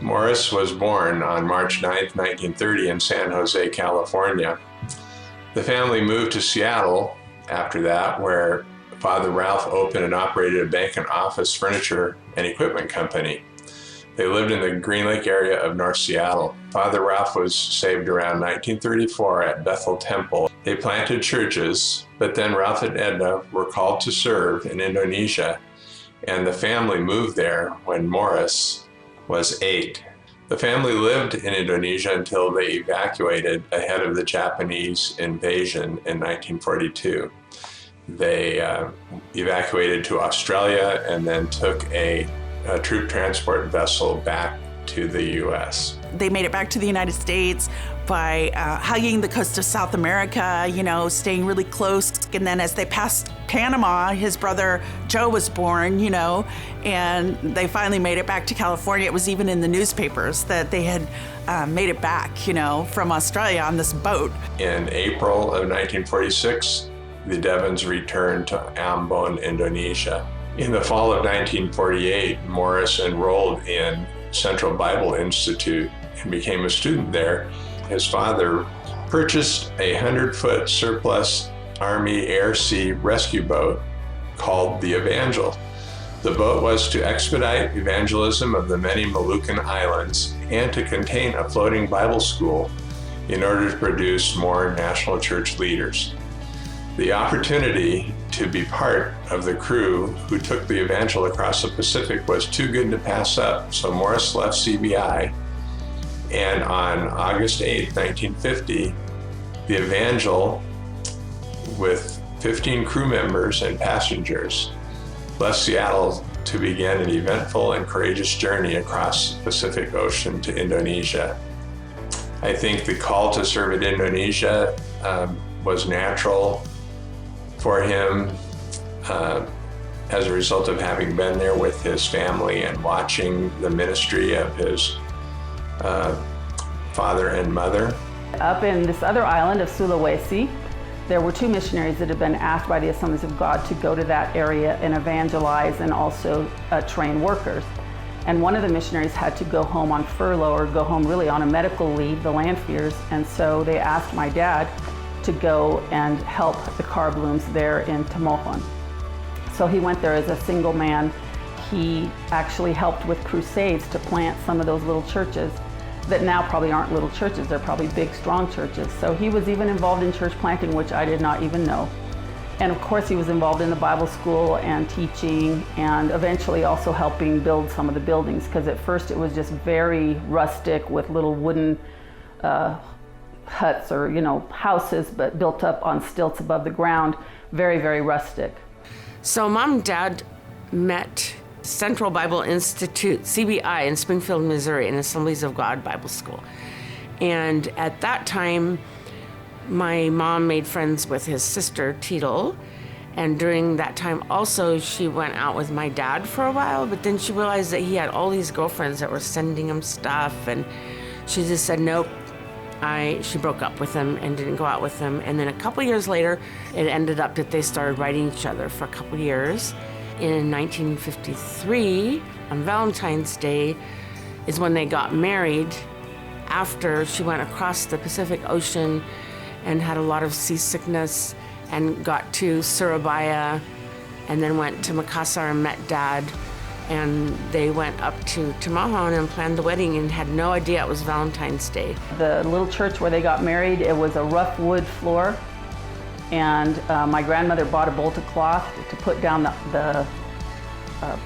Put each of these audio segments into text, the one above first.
Morris was born on March 9, 1930 in San Jose, California. The family moved to Seattle after that, where Father Ralph opened and operated a bank and office furniture and equipment company. They lived in the Green Lake area of North Seattle. Father Ralph was saved around 1934 at Bethel Temple. They planted churches, but then Ralph and Edna were called to serve in Indonesia, and the family moved there when Morris was 8. The family lived in Indonesia until they evacuated ahead of the Japanese invasion in 1942. They evacuated to Australia and then took a troop transport vessel back to the U.S. They made it back to the United States by hugging the coast of South America, staying really close. And then as they passed Panama, his brother Joe was born, and they finally made it back to California. It was even in the newspapers that they had made it back, from Australia on this boat. In April of 1946, the Devins returned to Ambon, Indonesia. In the fall of 1948, Morris enrolled in Central Bible Institute and became a student there. His father purchased a 100-foot surplus Army air-sea rescue boat called the Evangel. The boat was to expedite evangelism of the many Moluccan islands and to contain a floating Bible school in order to produce more national church leaders. The opportunity to be part of the crew who took the Evangel across the Pacific was too good to pass up, so Morris left CBI, and on August 8, 1950, the Evangel, with 15 crew members and passengers, left Seattle to begin an eventful and courageous journey across the Pacific Ocean to Indonesia. I think the call to serve in Indonesia was natural for him as a result of having been there with his family and watching the ministry of his father and mother. Up in this other island of Sulawesi, there were 2 missionaries that had been asked by the Assemblies of God to go to that area and evangelize and also train workers. And one of the missionaries had to go home on furlough, or go home really on a medical leave, the Lanfears, and so they asked my dad to go and help the car blooms there in Tamohon. So he went there as a single man. He actually helped with crusades to plant some of those little churches that now probably aren't little churches, they're probably big, strong churches. So he was even involved in church planting, which I did not even know. And of course he was involved in the Bible school and teaching, and eventually also helping build some of the buildings, because at first it was just very rustic with little wooden huts or houses, but built up on stilts above the ground, very, very rustic. So Mom and Dad met Central Bible Institute, CBI, in Springfield, Missouri, in Assemblies of God Bible School. And at that time, my mom made friends with his sister, Teetle. And during that time also, she went out with my dad for a while, but then she realized that he had all these girlfriends that were sending him stuff, and she just said, nope. She broke up with him and didn't go out with him. And then a couple years later, it ended up that they started writing each other for a couple years. In 1953, on Valentine's Day, is when they got married, after she went across the Pacific Ocean and had a lot of seasickness and got to Surabaya and then went to Makassar and met Dad. And they went up to Tamohon and planned the wedding and had no idea it was Valentine's Day. The little church where they got married, it was a rough wood floor. And my grandmother bought a bolt of cloth to put down the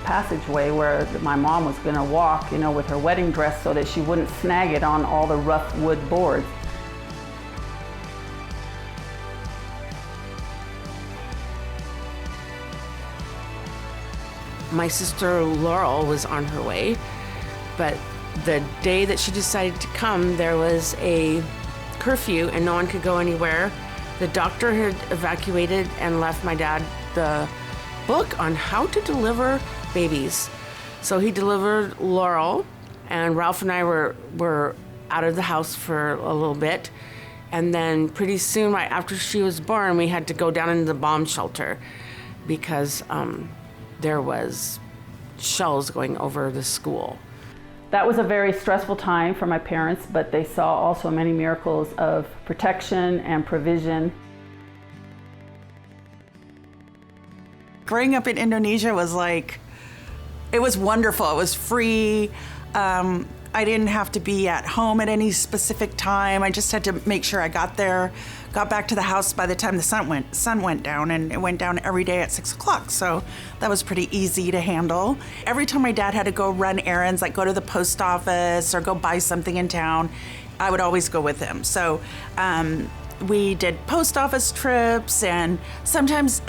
passageway where my mom was gonna walk, with her wedding dress, so that she wouldn't snag it on all the rough wood boards. My sister Laurel was on her way, but the day that she decided to come, there was a curfew and no one could go anywhere. The doctor had evacuated and left my dad the book on how to deliver babies. So he delivered Laurel, and Ralph and I were out of the house for a little bit. And then pretty soon, right after she was born, we had to go down into the bomb shelter because there was shells going over the school. That was a very stressful time for my parents, but they saw also many miracles of protection and provision. Growing up in Indonesia was it was wonderful. It was free. I didn't have to be at home at any specific time. I just had to make sure I got back to the house by the time the sun went down, and it went down every day at 6 o'clock. So that was pretty easy to handle. Every time my dad had to go run errands, like go to the post office or go buy something in town, I would always go with him. So we did post office trips, and sometimes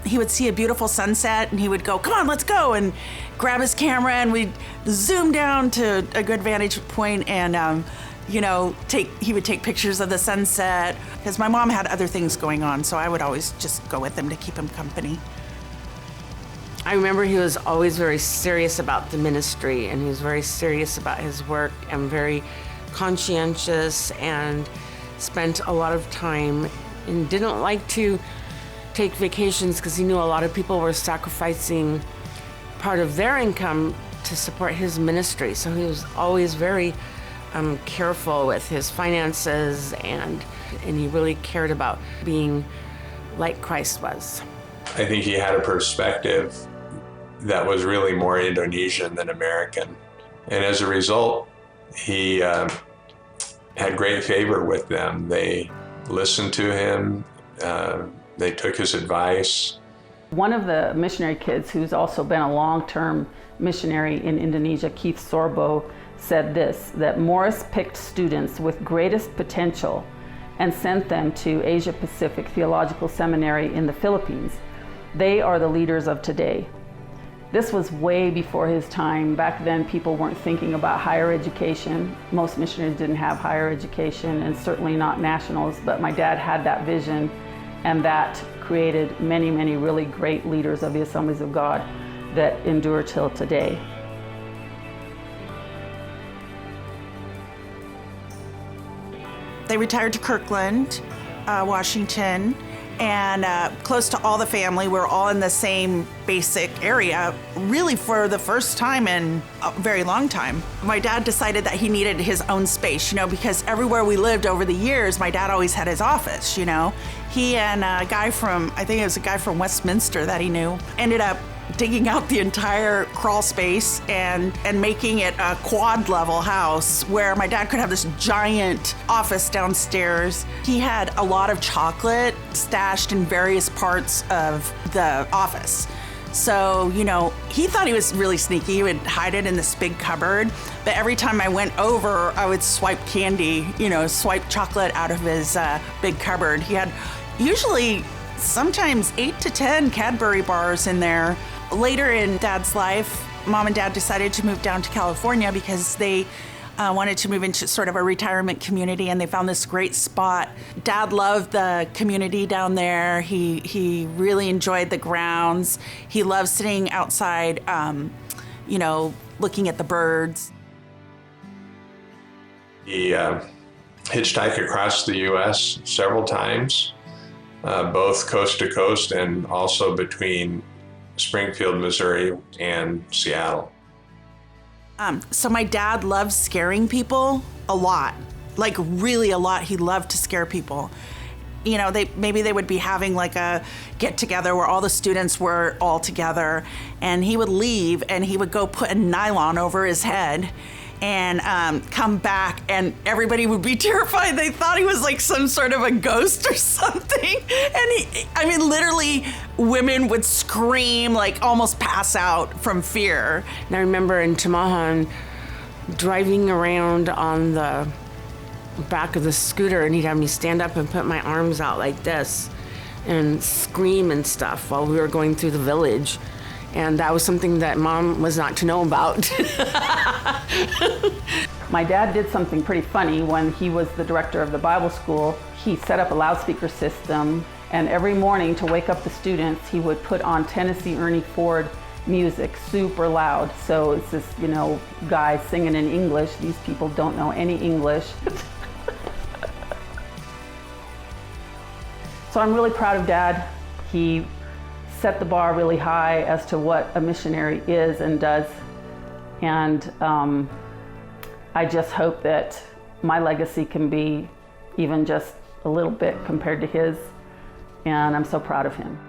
he would see a beautiful sunset and he would go, "Come on, let's go," and grab his camera, and we'd zoom down to a good vantage point, and he would take pictures of the sunset, because my mom had other things going on, so I would always just go with him to keep him company. I remember he was always very serious about the ministry, and he was very serious about his work and very conscientious, and spent a lot of time and didn't like to take vacations because he knew a lot of people were sacrificing part of their income to support his ministry. So he was always very careful with his finances, and he really cared about being like Christ was. I think he had a perspective that was really more Indonesian than American. And as a result, he had great favor with them. They listened to him. They took his advice. One of the missionary kids who's also been a long-term missionary in Indonesia, Keith Sorbo, said this, that Morris picked students with greatest potential and sent them to Asia Pacific Theological Seminary in the Philippines. They are the leaders of today. This was way before his time. Back then, people weren't thinking about higher education. Most missionaries didn't have higher education, and certainly not nationals, but my dad had that vision, and that created many, many really great leaders of the Assemblies of God that endure till today. They retired to Kirkland, Washington, and close to all the family. We're all in the same basic area, really for the first time in a very long time. My dad decided that he needed his own space, because everywhere we lived over the years, my dad always had his office, He and I think it was a guy from Westminster that he knew, ended up digging out the entire crawl space and making it a quad level house where my dad could have this giant office downstairs. He had a lot of chocolate stashed in various parts of the office. So, he thought he was really sneaky. He would hide it in this big cupboard. But every time I went over, I would swipe candy, swipe chocolate out of his big cupboard. He had usually sometimes 8 to 10 Cadbury bars in there. Later in Dad's life, Mom and Dad decided to move down to California because they wanted to move into sort of a retirement community, and they found this great spot. Dad loved the community down there. He really enjoyed the grounds. He loved sitting outside, looking at the birds. He hitchhiked across the U.S. several times, both coast to coast and also between Springfield, Missouri, and Seattle. So my dad loved scaring people a lot, like really a lot. He loved to scare people. Maybe they would be having like a get together where all the students were all together, and he would leave and he would go put a nylon over his head and come back, and everybody would be terrified. They thought he was like some sort of a ghost or something. And literally women would scream, like almost pass out from fear. And I remember in Tamahan driving around on the back of the scooter, and he'd have me stand up and put my arms out like this and scream and stuff while we were going through the village. And that was something that Mom was not to know about. My dad did something pretty funny when he was the director of the Bible school. He set up a loudspeaker system, and every morning to wake up the students, he would put on Tennessee Ernie Ford music super loud. So it's this, guy singing in English. These people don't know any English. So I'm really proud of Dad. He set the bar really high as to what a missionary is and does. And I just hope that my legacy can be even just a little bit compared to his, and I'm so proud of him.